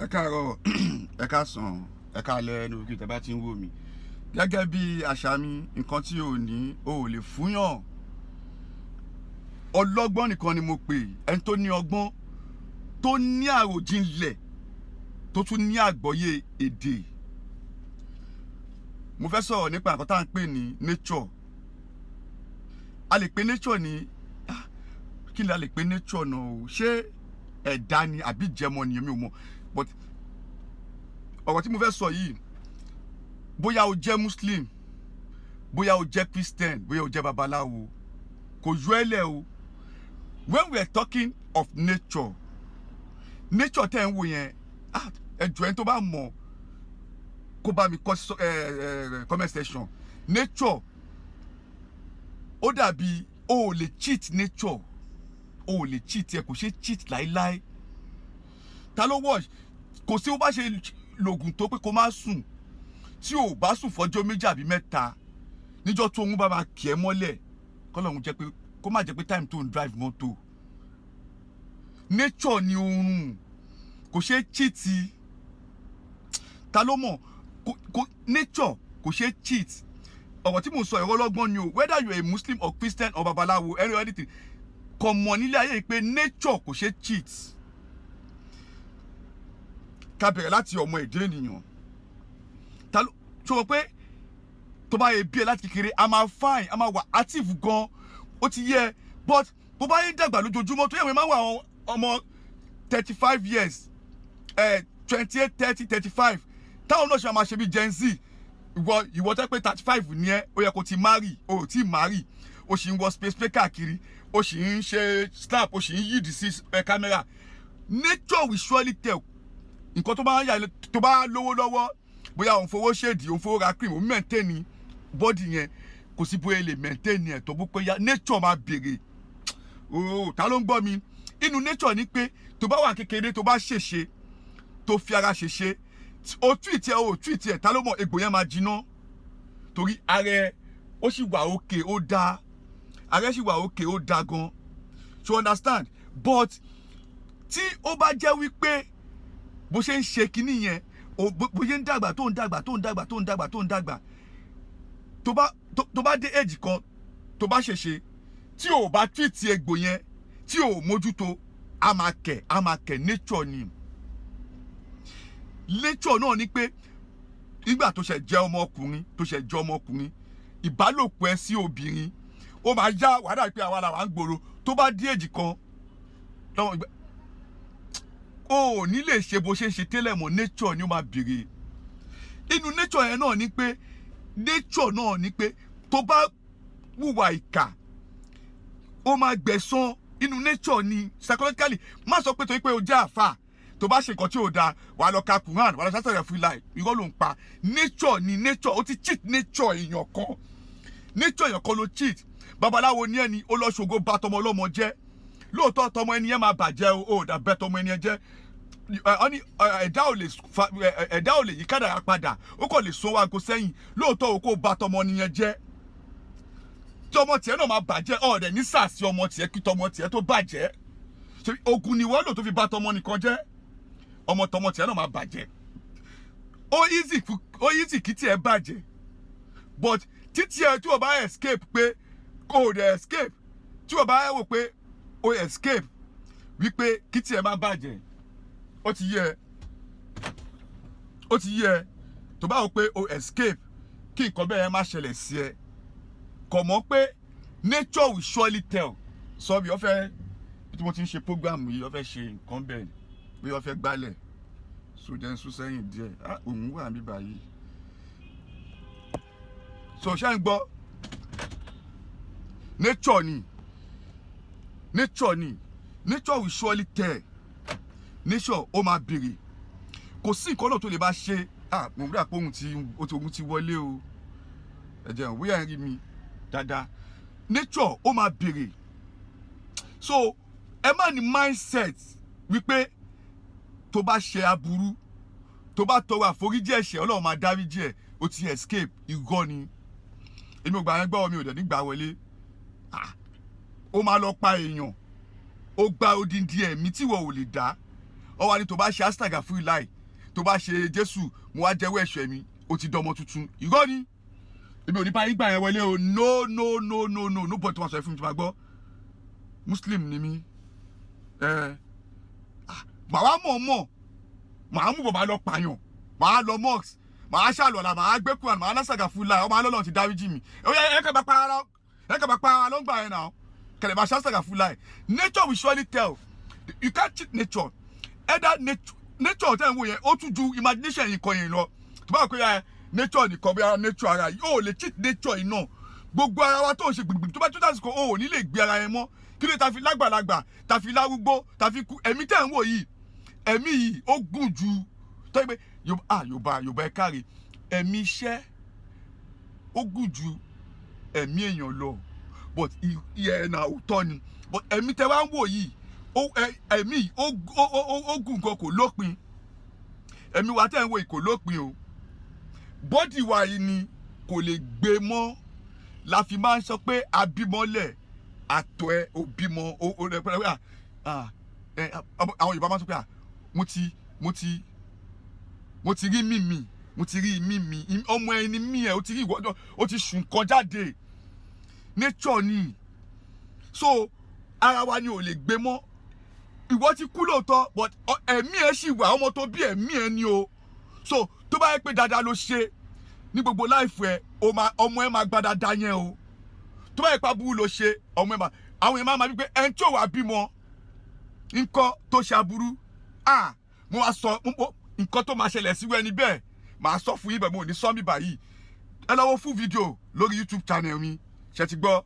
ẹ káàárọ̀ ẹ káàsán ẹ káalẹ́ ní òkè tẹ́ bá ti ń wò mí gẹ́gẹ́ bí àṣà mi nǹkan tí ò ní o ò lè fúnyàn ọlọ́gbọ́n nìkan ni mo pè ẹni tó ní ọgbọ́n tó ní àròjinlẹ̀ tó tún ní àgbọ́yé èdè mo fẹ́ sọ̀rọ̀ nípa nǹkan tá à ń pè ní nature a lè pè nature ní kí ni a lè pè nature náà o ṣé ẹ̀dá ni àbí jẹmọ ni èmi ò mọ̀ but ọ̀rọ̀ tí mo fẹ́ sọ yìí bóyá o jẹ́ muslim bóyá o jẹ́ christian bóyá o jẹ́ babaláwo kò yọ ẹ́ lẹ̀ o when we are talking of nature tẹ́ ń wò yẹn ẹjọ́ ẹni tó bá mọ̀ kó bá mi kọ comment section nature ó dàbí o ò lè cheat nature o ò lè cheat ẹ kò ṣe cheat láíláí ta ló wọ̀ kò sí bó bá ṣe lògùn tó pé kó má sùn tí ò bá sùn fọjọ́ méjì àbí mẹ́ta níjọ́ tó ń bá máa kì ẹ́ mọ́lẹ̀ kọ́lọ́hún jẹ́ pé kó má jẹ́ pé time tó ń drive mọ́tò nature ni oorun kò ṣe cheat ta ló mọ̀ nature kò ṣe cheat ọ̀rọ̀ tí mo sọ ẹ̀rọ ọlọ́gbọ́n ni o whether you are a muslim or christian or babaláwo anything kò mọ̀ nílé ayé pé nature kò ṣe cheat ká bẹ̀rẹ̀ láti ọmọ èdè ènìyàn ta ló sọ pé tó bá yẹ bí ẹ láti kékeré a máa fine a máa wà active gan ó ti yẹ but bó bá yẹ dàgbà lójoojúmọ́ tó yẹ wọ́n máa wà ọmọ 35 years 28 30 35 táwọn náà ṣe máa ṣe bí gen z ìwọ tẹ́ pé 35 ni ẹ ó yẹ kó ti marry o ò tí marry o sì ń wọ space káàkiri o sì ń ṣe snap o sì ń yídi sí camera nature will surely tell nǹkan tó bá yà tó bá lówó lọ́wọ́ bóyá òun fowó ṣèdí òun fowó ra cream òun maintain body yẹn kò sí bóyá lè maintain ẹ̀ tó bó pé ya nature máa bèrè ta ló ń gbọ́ mi inú nature ni pé tó bá wà kékeré tó bá ṣèṣe tó fi ara ṣèṣe o tweet ẹ ta ló mọ̀ egbò yẹn máa jiná torí ààrẹ ó sì wà òkè ó dáa ààrẹ sì wà òkè ó dáa gan so understand but tí ó bá jẹ́ wípé bó ṣe ń ṣe kinní yẹn bó ṣe ń dàgbà tó ń dàgbà tó bá dé èjì kan tó bá ṣèṣe tí ò bá tweet egbò yẹn tí ò mójútó a máa kẹ̀ nature ni nature náà ni pé nígbà tó ṣe jẹ́ ọmọkùnrin ìbálòpọ̀ ẹ sí obìnrin ó máa yá wàhálà pé àwa làwa ń gbòòrò tó bá dé èjì kan o ò ní lè ṣe bó ṣe ń ṣe tẹ́lẹ̀ mọ́ nature ni ó máa bèrè inú nature yẹn náà ni pé tó bá wùwà ìkà ó máa gbẹ̀san inú nature ni psychologically má sọ pé torí pé o jẹ́ àfà tó bá ṣe nǹkan tí ò dáa wà á lọ ka Quran wà á lọ sásọ̀rọ̀ fún láì irọ́ ló ń pa nature ni nature ó ti cheat nature èèyàn kan ló cheat babaláwo ní ẹni ó lọ ṣògo bá tọmọ ọlọ́mọ jẹ́ lóòótọ́ tọmọ ẹni yẹn máa bàjẹ́ o dà bẹ́ tọmọ ẹni yẹn jẹ́ ẹ̀dá ò lè yí kádàrá padà ó kàn lè sún wágo sẹ́yìn lóòótọ́ o kò bá tọmọ ẹni yẹn jẹ́ tí ọmọ tiẹ̀ náà máa bàjẹ́ ọ̀rẹ́ ní sàásì ọmọ tiẹ̀ kí tọmọ tiẹ̀ tó bàjẹ́ ogun ni wọ́n lò tó fi bá tọmọ nìkan jẹ́ ọmọ tọmọ tiẹ̀ náà máa bàjẹ́ ó easy kí tiẹ̀ bàjẹ́ but títí ẹ tí o bá escape pé kò dẹ̀ escape tí o bá wò pé o escape wípé kí tiẹ̀ máa bàjẹ́ ó ti yẹ tó bá wò pé o escape kí nǹkan bẹ́ẹ̀ má ṣẹlẹ̀ sí ẹ kò mọ̀ pé nature will surely tell sọ́bi ó fẹ́ tí mo ti ń ṣe program yìí ó fẹ́ ṣe nǹkan bẹ́ẹ̀ bí ó fẹ́ gbálẹ̀ sójà ń sún sẹ́yìn díẹ̀ òun wà mí báyìí so ṣé ń gbọ́ nature will surely tell nature ó máa bèrè kò sí nǹkan náà tó lè bá ṣe mo rí àpò ohun ti wọlé o ẹ̀jẹ̀ òun bóyá ẹ̀ rí mi dáadáa nature ó máa bèrè so ẹ má ní mindset wípé tó bá ṣe aburú tó bá tọrọ àforíjì ẹ̀ṣẹ̀ Ọlọ́run máa dáríjì ẹ̀ ó ti escape irọ́ ni èmi ò gbà yẹn gbọ́ mi ò dẹ̀ nígbà wọlé ó máa lọ pa èèyàn ó gba odindi ẹ̀mí tí wọ́n ò lè dá ó wá ní tó bá ṣe astaga fún láì tó bá ṣe Jésù mo wá jẹ́wọ́ ẹ̀ṣẹ̀ mi ó ti dọmọ tuntun irọ́ ni èmi ò ní bá yín gbà yẹn wọlé o no bọ́ tó máa sọ ẹ fún mi tó máa gbọ́ Muslim ni mí màá mọ̀ màá mú bọ̀ máa lọ pààyàn màá lọ mosque màá ṣàlùwàlà màá gbé Quran màá lásàgà fún láì ọmọ alọ́lọ́ ti dáríjì mi ẹ kẹ́ bá pa ara ló ń gbà yẹn náà kẹlẹ̀ bá ṣàṣàgà fún láì nature will surely tell you can't cheat nature either nature tẹ́ ń wò yẹn ó tún ju imagination yìí kan yẹn lọ tó bá wà pé nature nìkan bí ara nature ara yìí ó lè cheat nature yìí náà gbogbo ara wa tó ń ṣe gbìgbìgbì tó bá tó dásìkò ó ní lè gbé ara yẹn mọ́ kí ló ta fi lágbàlagbà ta fi lárúgbó ta fi kú ẹ̀mí tẹ́ ń wò yìí ẹ̀mí yìí ó gùn ju tó yẹ pé yorùbá ẹ káre ẹ̀mí iṣẹ́ ó gùn ju ẹ̀mí èèyàn lọ but ìyẹn náà òótọ́ ni but ẹ̀mí tẹ́ wá ń wò yìí ẹ̀mí ó gùn gan kò lópin ẹ̀mí wa tẹ́ ń wò yìí kò lópin o bọ́dì wa yìí ni kò lè gbé mọ́ la fi máa ń sọ pé abímọ́lẹ̀ àtọ̀ ẹ ò bímọ àwọn Yorùbá máa ń sọ pé mo ti rí mímì mo ti rí mímì ọmọ ẹni mí ẹ ó ti rí ìwọ́dọ̀ ó ti sùn kan jáde nature ni so ara wa ni ò lè gbé mọ́ ìwọ ti kú lóòótọ́ but ẹ̀mí ẹ sì wà ọmọ tó bí ẹ̀mí ẹ ni o so tó bá yẹ pé dáadáa ló ṣe ní gbogbo láìfù ẹ ọmọ ẹ máa gba dáadáa yẹn o tó bá yẹ pé aburú ló ṣe ọmọ ẹ máa àwọn èèyàn máa bí pé ẹni tí ò wá bímọ nǹkan tó ṣe aburú mo wá sọ nǹkan tó máa ṣẹlẹ̀ sí wẹ́ni bẹ́ẹ̀ màá sọ fún yín bẹ́ẹ̀ mo ò ní sọ mí báyìí ẹ lọ wo full video lórí YouTube channel mi ṣe ti gbọ́.